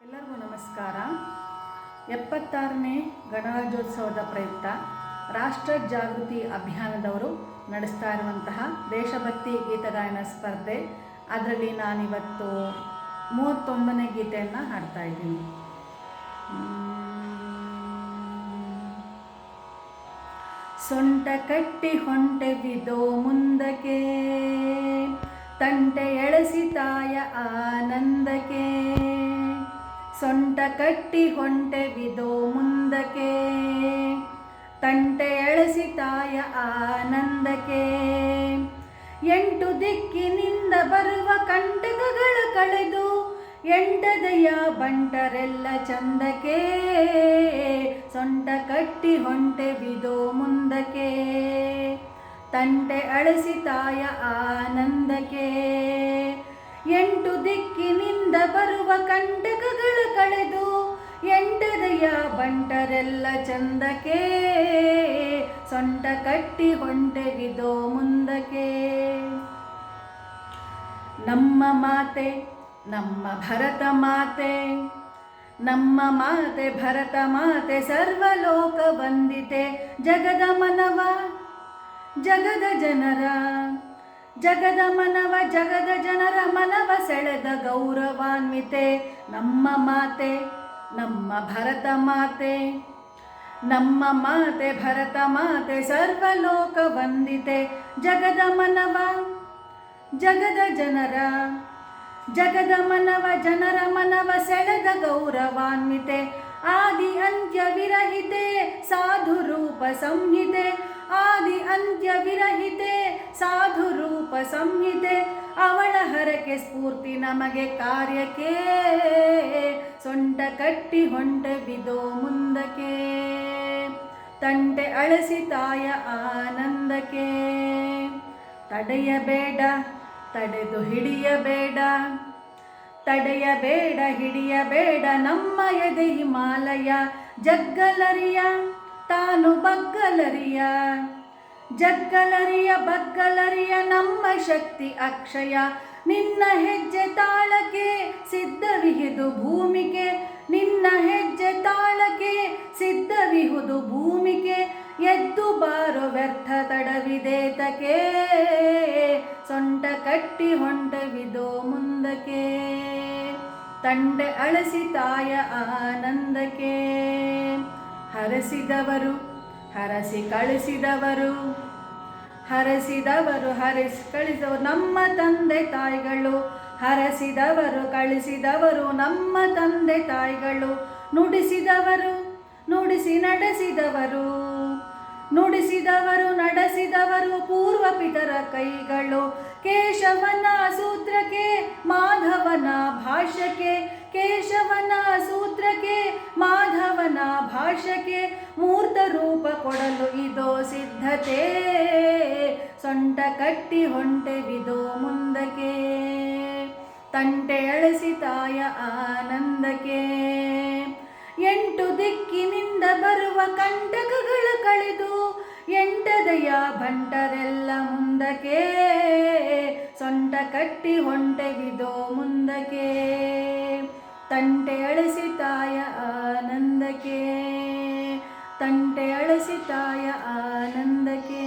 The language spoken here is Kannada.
ಎಲ್ಲರಿಗೂ ನಮಸ್ಕಾರ. 76ನೇ ಗಣರಾಜ್ಯೋತ್ಸವದ ಪ್ರಯುಕ್ತ ರಾಷ್ಟ್ರ ಜಾಗೃತಿ ಅಭಿಯಾನದವರು ನಡೆಸ್ತಾ ಇರುವಂತಹ ದೇಶಭಕ್ತಿ ಗೀತಗಾಯನ ಸ್ಪರ್ಧೆ, ಅದರಲ್ಲಿ ನಾನಿವತ್ತು 31ನೇ ಗೀತೆಯನ್ನು ಹಾಡ್ತಾ ಇದ್ದೀನಿ. ಸೊಂಟ ಕಟ್ಟಿ ಹೊಂಟೆವಿದೋ ಮುಂದಕ್ಕೆ, ತಂಟೆ ಎಳೆಸಿ ತಾಯ ಆನಂದಕ್ಕೆ. ಸೊಂಟ ಕಟ್ಟಿ ಹೊಂಟೆವಿದೋ ಮುಂದಕ್ಕೆ, ತಂಟೆ ಎಳೆಸಿ ತಾಯ ಆನಂದಕ್ಕೆ. 8 ದಿಕ್ಕಿನಿಂದ ಬರುವ ಕಂಟಕಗಳ ಕಳೆದು, ಎಂಟದೆಯ ಬಂಟರೆಲ್ಲ ಚಂದಕ್ಕೆ. ಸೊಂಟ ಕಟ್ಟಿ ಹೊಂಟೆವಿದೋ ಮುಂದಕ್ಕೆ, ತಂಟೆ ಅಳಿಸಿ ತಾಯ ಆನಂದಕ್ಕೆ. 8 ದಿಕ್ಕಿನಿಂದ ಬರುವ ಕಂಟಕಗಳ ಕಳೆದು, ಎಂಟದೆಯ ಬಂಟರೆಲ್ಲ ಚಂದಕ್ಕೆ. ಸೊಂಟ ಕಟ್ಟಿ ಹೊಂಟೆವಿದೋ ಮುಂದಕ್ಕೆ. ನಮ್ಮ ಮಾತೆ ನಮ್ಮ ಭರತ ಮಾತೆ, ನಮ್ಮ ಮಾತೆ ಭರತ ಮಾತೆ ಸರ್ವಲೋಕ ವಂದಿತೆ. ಜಗದ ಮನವ ಜಗದ ಜನರ, ಜಗದ ಮನವ ಜಗದ ಜನರ ಮನವ ಸೆಳೆದ ಗೌರವಾನ್ವಿತೆ. ನಮ್ಮ ಮಾತೆ ನಮ್ಮ ಭರತ ಮಾತೆ, ನಮ್ಮ ಮಾತೆ ಭರತ ಮಾತೆ ಸರ್ವಲೋಕ ವಂದಿತೆ. ಜಗದ ಮನವ ಜಗದ ಜನರ, ಜಗದ ಮನವ ಜನರ ಮನವ ಸೆಳೆದ ಗೌರವಾನ್ವಿತೆ. ಆದಿ ಅಂತ್ಯ ವಿರಹಿತೆ ಸಾಧು ರೂಪ ಸಂಹಿತೆ, ಆದಿ ಅಂತ್ಯ ವಿರಹಿತೆ ಸಾಧು ರೂಪ ಸಂಹಿತೆ. ಅವಳ ಹರಕೆ ಸ್ಫೂರ್ತಿ ನಮಗೆ ಕಾರ್ಯಕ್ಕೆ, ಸೊಂಟ ಕಟ್ಟಿ ಹೊಂಟೆವಿದೋ ಮುಂದಕ್ಕೆ. ತಂಟೆ ಅಳಿಸಿ ತಾಯ ಆನಂದಕ್ಕೆ. ತಡೆಯಬೇಡ ತಡೆದು ಹಿಡಿಯಬೇಡ, ತಡೆಯಬೇಡ ಹಿಡಿಯಬೇಡ ನಮ್ಮ ಎದೆ ಹಿಮಾಲಯ. ಜಗ್ಗಲರಿಯ ತಾನು ಬಗ್ಗಲರಿಯ, ಜಗ್ಗಲರಿಯ ಬಗ್ಗಲರಿಯ ನಮ್ಮ ಶಕ್ತಿ ಅಕ್ಷಯ. ನಿನ್ನ ಹೆಜ್ಜೆ ತಾಳಕ್ಕೆ ಸಿದ್ಧವಿಹುದು ಭೂಮಿಗೆ, ನಿನ್ನ ಹೆಜ್ಜೆ ತಾಳಕ್ಕೆ ಸಿದ್ಧವಿಹುದು ಭೂಮಿಗೆ. ಎದ್ದು ಬಾರೋ ವ್ಯರ್ಥ ತಡವಿದೇತಕ್ಕೆ, ಸೊಂಟ ಕಟ್ಟಿ ಹೊಂಟೆವಿದೋ ಮುಂದಕ್ಕೆ. ತಂಟೆ ಅಳಿಸಿ ತಾಯ ಆನಂದಕ್ಕೆ. ಹರಸಿದವರು ಹರಸಿ ಕಳಿಸಿದವರು, ಹರಸಿದವರು ಹರಸಿ ಕಳಿಸಿದವರು ನಮ್ಮ ತಂದೆ ತಾಯಿಗಳು. ಹರಸಿದವರು ಕಳಿಸಿದವರು ನಮ್ಮ ತಂದೆ ತಾಯಿಗಳು. ನುಡಿಸಿದವರು ನುಡಿಸಿ ನಡೆಸಿದವರು, ನುಡಿಸಿದವರು ನಡೆಸಿದವರು ಪೂರ್ವ ಪಿತರ ಕೈಗಳು. ಕೇಶವನ ಸೂತ್ರಕ್ಕೆ ಮಾಧವನ ಭಾಷ್ಯಕ್ಕೆ, ಕೇಶವನ ಸೂತ್ರಕ್ಕೆ ಮಾಧವನ ಭಾಷ್ಯಕ್ಕೆ. ಮೂರ್ತ ರೂಪ ಕೊಡಲು ಇದೋ ಸಿದ್ಧತೆ, ಸೊಂಟ ಕಟ್ಟಿ ಹೊಂಟೆವಿದೋ ಮುಂದಕ್ಕೆ. ತಂಟೆ ಅಳಿಸಿ ತಾಯ ಆನಂದಕ್ಕೆ. 8 ದಿಕ್ಕಿನಿಂದ ಬರುವ ಕಂಟಕಗಳ ಕಳೆದು, ಎಂಟದೆಯ ಬಂಟರೆಲ್ಲ ಮುಂದಕ್ಕೆ. ಸೊಂಟ ಕಟ್ಟಿ ಹೊಂಟೆವಿದೋ ಮುಂದಕ್ಕೆ. ತಂಟೆ ಅಳಿಸಿ ತಾಯ ಆನಂದಕ್ಕೆ, ತಂಟೆ ಅಳಿಸಿ ತಾಯ ಆನಂದಕ್ಕೆ.